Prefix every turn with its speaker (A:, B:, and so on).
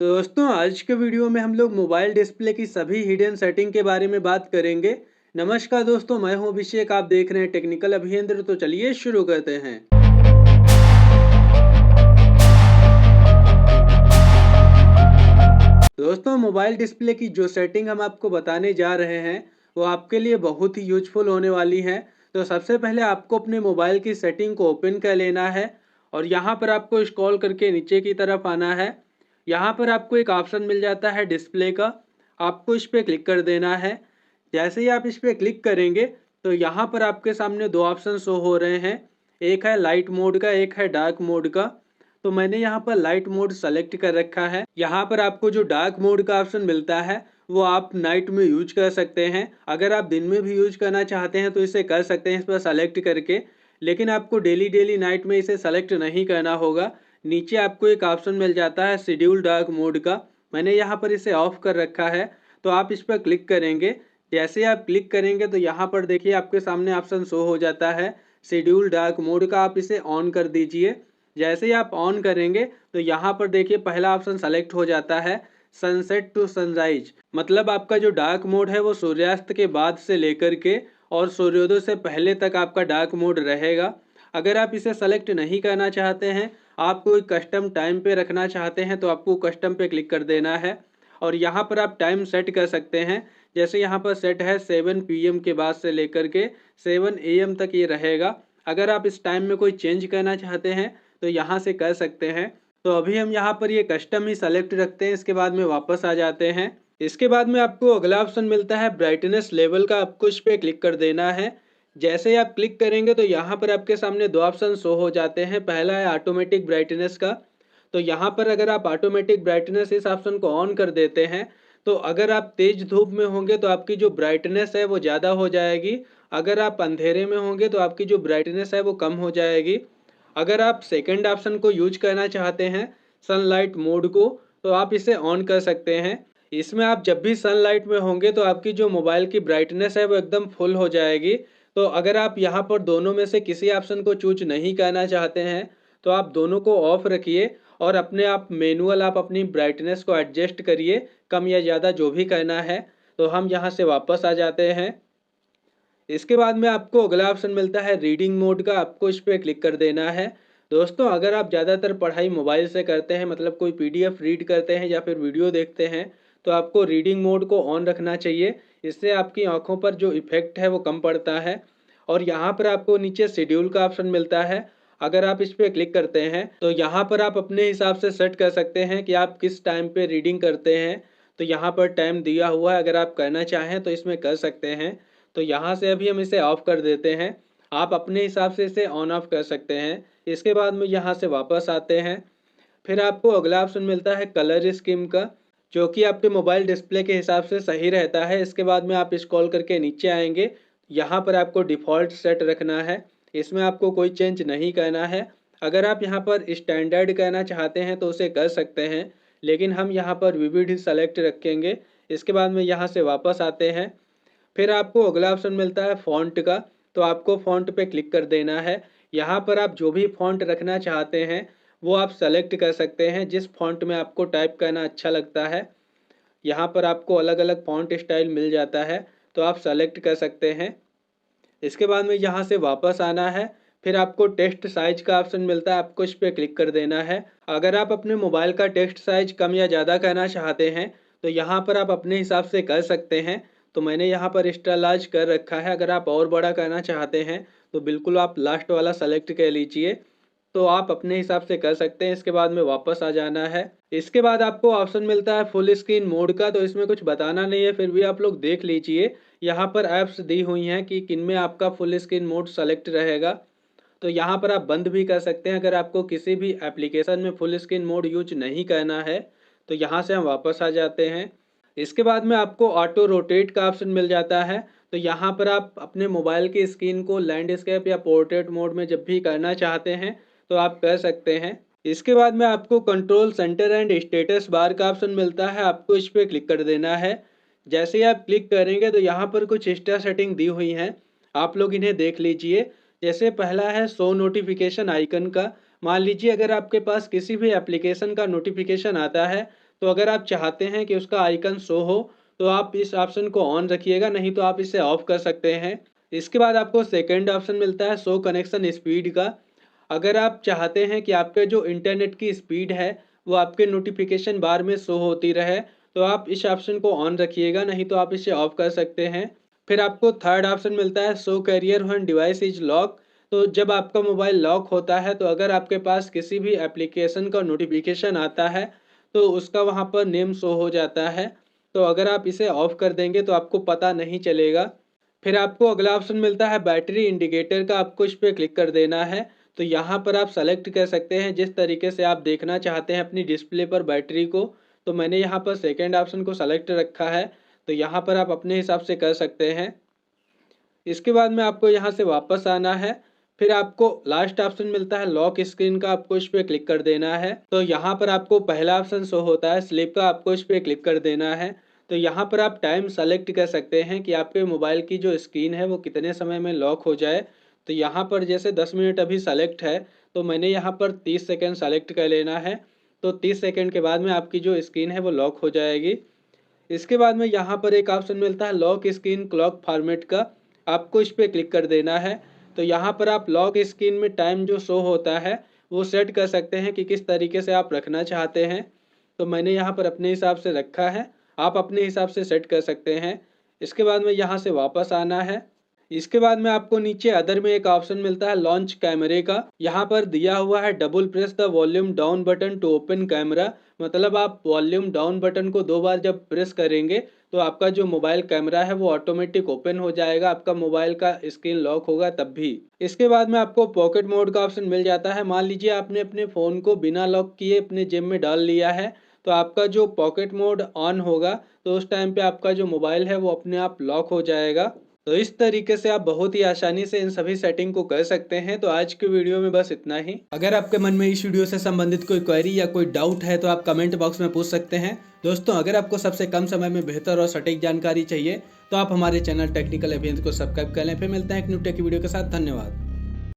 A: तो दोस्तों आज के वीडियो में हम लोग मोबाइल डिस्प्ले की सभी हिडन सेटिंग के बारे में बात करेंगे। नमस्कार दोस्तों, मैं हूं अभिषेक, आप देख रहे हैं टेक्निकल अभियंत्र। तो चलिए शुरू करते हैं। दोस्तों मोबाइल डिस्प्ले की जो सेटिंग हम आपको बताने जा रहे हैं वो आपके लिए बहुत ही यूजफुल होने वाली है। तो सबसे पहले आपको अपने मोबाइल की सेटिंग को ओपन कर लेना है और यहाँ पर आपको स्क्रॉल करके नीचे की तरफ आना है। यहाँ पर आपको एक ऑप्शन मिल जाता है डिस्प्ले का, आपको इस पर क्लिक कर देना है। जैसे ही आप इस पर क्लिक करेंगे तो यहाँ पर आपके सामने दो ऑप्शन शो हो रहे हैं, एक है लाइट मोड का, एक है डार्क मोड का। तो मैंने यहाँ पर लाइट मोड सेलेक्ट कर रखा है। यहाँ पर आपको जो डार्क मोड का ऑप्शन मिलता है वो आप नाइट में यूज कर सकते हैं। अगर आप दिन में भी यूज करना चाहते हैं तो इसे कर सकते हैं इस पर सेलेक्ट करके, लेकिन आपको डेली डेली नाइट में इसे सेलेक्ट नहीं करना होगा। नीचे आपको एक ऑप्शन मिल जाता है शेड्यूल डार्क मोड का, मैंने यहाँ पर इसे ऑफ कर रखा है। तो आप इस पर क्लिक करेंगे। जैसे आप क्लिक करेंगे तो यहाँ पर देखिए आपके सामने ऑप्शन शो हो जाता है शेड्यूल डार्क मोड का, आप इसे ऑन कर दीजिए। जैसे ही आप ऑन करेंगे तो यहाँ पर देखिए पहला ऑप्शन सेलेक्ट हो जाता है सनसेट टू सनराइज, मतलब आपका जो डार्क मोड है वो सूर्यास्त के बाद से लेकर के और सूर्योदय से पहले तक आपका डार्क मोड रहेगा। अगर आप इसे सेलेक्ट नहीं करना चाहते हैं, आप कोई कस्टम टाइम पे रखना चाहते हैं, तो आपको कस्टम पे क्लिक कर देना है और यहाँ पर आप टाइम सेट कर सकते हैं। जैसे यहाँ पर सेट है 7 PM के बाद से लेकर के 7 AM तक ये रहेगा। अगर आप इस टाइम में कोई चेंज करना चाहते हैं तो यहाँ से कर सकते हैं। तो अभी हम यहाँ पर ये कस्टम ही सेलेक्ट रखते हैं, इसके बाद में वापस आ जाते हैं। इसके बाद में आपको अगला ऑप्शन मिलता है ब्राइटनेस लेवल का, आपको इस पर क्लिक कर देना है। जैसे ही आप क्लिक करेंगे तो यहाँ पर आपके सामने दो ऑप्शन शो हो जाते हैं। पहला है ऑटोमेटिक ब्राइटनेस का, तो यहाँ पर अगर आप ऑटोमेटिक ब्राइटनेस इस ऑप्शन को ऑन कर देते हैं तो अगर आप तेज धूप में होंगे तो आपकी जो ब्राइटनेस है वो ज़्यादा हो जाएगी। अगर आप अंधेरे में होंगे तो आपकी जो ब्राइटनेस है वो कम हो जाएगी। अगर आप सेकंड ऑप्शन को यूज करना चाहते हैं सनलाइट मोड को, तो आप इसे ऑन कर सकते हैं। इसमें आप जब भी सनलाइट में होंगे तो आपकी जो मोबाइल की ब्राइटनेस है वो एकदम फुल हो जाएगी। तो अगर आप यहाँ पर दोनों में से किसी ऑप्शन को चूज नहीं करना चाहते हैं तो आप दोनों को ऑफ रखिए और अपने आप मैनुअल आप अपनी ब्राइटनेस को एडजस्ट करिए, कम या ज़्यादा जो भी करना है। तो हम यहाँ से वापस आ जाते हैं। इसके बाद में आपको अगला ऑप्शन मिलता है रीडिंग मोड का, आपको इस पर क्लिक कर देना है। दोस्तों अगर आप ज़्यादातर पढ़ाई मोबाइल से करते हैं, मतलब कोई PDF रीड करते हैं या फिर वीडियो देखते हैं, तो आपको रीडिंग मोड को ऑन रखना चाहिए। इससे आपकी आंखों पर जो इफेक्ट है वो कम पड़ता है। और यहाँ पर आपको नीचे शेड्यूल का ऑप्शन मिलता है, अगर आप इस पर क्लिक करते हैं तो यहाँ पर आप अपने हिसाब से सेट कर सकते हैं कि आप किस टाइम पे रीडिंग करते हैं। तो यहाँ पर टाइम दिया हुआ है, अगर आप करना चाहें तो इसमें कर सकते हैं। तो यहाँ से अभी हम इसे ऑफ कर देते हैं, आप अपने हिसाब से इसे ऑन ऑफ कर सकते हैं। इसके बाद में यहाँ से वापस आते हैं। फिर आपको अगला ऑप्शन मिलता है कलर स्कीम का, जो कि आपके मोबाइल डिस्प्ले के हिसाब से सही रहता है। इसके बाद में आप स्क्रॉल करके नीचे आएंगे, यहाँ पर आपको डिफ़ॉल्ट सेट रखना है, इसमें आपको कोई चेंज नहीं करना है। अगर आप यहाँ पर स्टैंडर्ड करना चाहते हैं तो उसे कर सकते हैं, लेकिन हम यहाँ पर विविध सेलेक्ट रखेंगे। इसके बाद में यहाँ से वापस आते हैं। फिर आपको अगला ऑप्शन मिलता है फ़ॉन्ट का, तो आपको फ़ॉन्ट पे क्लिक कर देना है। यहाँ पर आप जो भी फ़ॉन्ट रखना चाहते हैं वो आप सेलेक्ट कर सकते हैं, जिस फ़ॉन्ट में आपको टाइप करना अच्छा लगता है। यहाँ पर आपको अलग अलग फ़ॉन्ट स्टाइल मिल जाता है, तो आप सेलेक्ट कर सकते हैं। इसके बाद में यहाँ से वापस आना है। फिर आपको टेक्स्ट साइज का ऑप्शन मिलता है, आपको इस पर क्लिक कर देना है। अगर आप अपने मोबाइल का टेक्स्ट साइज कम या ज़्यादा करना चाहते हैं तो यहाँ पर आप अपने हिसाब से कर सकते हैं। तो मैंने यहाँ पर एक्स्ट्रा लार्ज कर रखा है, अगर आप और बड़ा करना चाहते हैं तो बिल्कुल आप लास्ट वाला सेलेक्ट कर लीजिए। तो आप अपने हिसाब से कर सकते हैं। इसके बाद में वापस आ जाना है। इसके बाद आपको ऑप्शन मिलता है फुल स्क्रीन मोड का, तो इसमें कुछ बताना नहीं है, फिर भी आप लोग देख लीजिए। यहाँ पर ऐप्स दी हुई हैं कि किन में आपका फुल स्क्रीन मोड सेलेक्ट रहेगा। तो यहाँ पर आप बंद भी कर सकते हैं अगर आपको किसी भी एप्लीकेशन में फुल स्क्रीन मोड यूज नहीं करना है। तो यहाँ से हम वापस आ जाते हैं। इसके बाद में आपको ऑटो रोटेट का ऑप्शन मिल जाता है, तो यहाँ पर आप अपने मोबाइल की स्क्रीन को लैंडस्केप या पोर्ट्रेट मोड में जब भी करना चाहते हैं तो आप कर सकते हैं। इसके बाद में आपको control centre and status bar का ऑप्शन मिलता है, आपको इस पर क्लिक कर देना है। जैसे ही आप क्लिक करेंगे तो यहाँ पर कुछ एक्स्ट्रा सेटिंग दी हुई हैं, आप लोग इन्हें देख लीजिए। जैसे पहला है शो नोटिफिकेशन आइकन का, मान लीजिए अगर आपके पास किसी भी एप्लीकेशन का नोटिफिकेशन आता है तो अगर आप चाहते हैं कि उसका आइकन शो हो तो आप इस ऑप्शन को ऑन रखिएगा, नहीं तो आप इसे ऑफ कर सकते हैं। इसके बाद आपको सेकंड ऑप्शन मिलता है शो कनेक्शन स्पीड का। अगर आप चाहते हैं कि आपके जो इंटरनेट की स्पीड है वो आपके नोटिफिकेशन बार में शो होती रहे तो आप इस ऑप्शन को ऑन रखिएगा, नहीं तो आप इसे ऑफ कर सकते हैं। फिर आपको थर्ड ऑप्शन मिलता है show carrier when device is lock. तो जब आपका मोबाइल लॉक होता है तो अगर आपके पास किसी भी एप्लीकेशन का नोटिफिकेशन आता है तो उसका वहाँ पर नेम शो हो जाता है। तो अगर आप इसे ऑफ कर देंगे तो आपको पता नहीं चलेगा। फिर आपको अगला ऑप्शन मिलता है बैटरी इंडिकेटर का, आपको इस पर क्लिक कर देना है। तो यहाँ पर आप सेलेक्ट कर सकते हैं जिस तरीके से आप देखना चाहते हैं अपनी डिस्प्ले पर बैटरी को। तो मैंने यहाँ पर सेकेंड ऑप्शन को सेलेक्ट रखा है, तो यहाँ पर आप अपने हिसाब से कर सकते हैं। इसके बाद में आपको यहाँ से वापस आना है। फिर आपको लास्ट ऑप्शन मिलता है लॉक स्क्रीन का, आपको इस पर क्लिक कर देना है। तो यहाँ पर आपको पहला ऑप्शन शो होता है स्लीप का, आपको इस पर क्लिक कर देना है। तो यहाँ पर आप टाइम सेलेक्ट कर सकते हैं कि आपके मोबाइल की जो स्क्रीन है वो कितने समय में लॉक हो जाए। तो यहाँ पर जैसे 10 मिनट अभी सेलेक्ट है तो मैंने यहाँ पर 30 सेकेंड सेलेक्ट कर लेना है। तो 30 सेकेंड के बाद में आपकी जो स्क्रीन है वो लॉक हो जाएगी। इसके बाद में यहाँ पर एक ऑप्शन मिलता है लॉक स्क्रीन क्लॉक फॉर्मेट का, आपको इस पर क्लिक कर देना है। तो यहाँ पर आप लॉक स्क्रीन में टाइम जो शो होता है वो सेट कर सकते हैं कि किस तरीके से आप रखना चाहते हैं। तो मैंने यहाँ पर अपने हिसाब से रखा है, आप अपने हिसाब से सेट कर सकते हैं। इसके बाद में यहाँ से वापस आना है। इसके बाद में आपको नीचे अदर में एक ऑप्शन मिलता है लॉन्च कैमरे का। यहाँ पर दिया हुआ है double press the volume down button to open camera. मतलब आप वॉल्यूम डाउन बटन को 2 बार जब प्रेस करेंगे तो आपका जो मोबाइल कैमरा है वो ऑटोमेटिक ओपन हो जाएगा, आपका मोबाइल का स्क्रीन लॉक होगा तब भी। इसके बाद में आपको पॉकेट मोड का ऑप्शन मिल जाता है। मान लीजिए आपने अपने फ़ोन को बिना लॉक किए अपने जेब में डाल लिया है तो आपका जो पॉकेट मोड ऑन होगा तो उस टाइम पे आपका जो मोबाइल है वो अपने आप लॉक हो जाएगा। तो इस तरीके से आप बहुत ही आसानी से इन सभी सेटिंग को कर सकते हैं। तो आज के वीडियो में बस इतना ही। अगर आपके मन में इस वीडियो से संबंधित कोई क्वेरी या कोई डाउट है तो आप कमेंट बॉक्स में पूछ सकते हैं। दोस्तों, अगर आपको सबसे कम समय में बेहतर और सटीक जानकारी चाहिए तो आप हमारे चैनल टेक्निकल अभियंता को सब्सक्राइब कर लें। फिर मिलते हैं एक न्यू टेक वीडियो के साथ। धन्यवाद।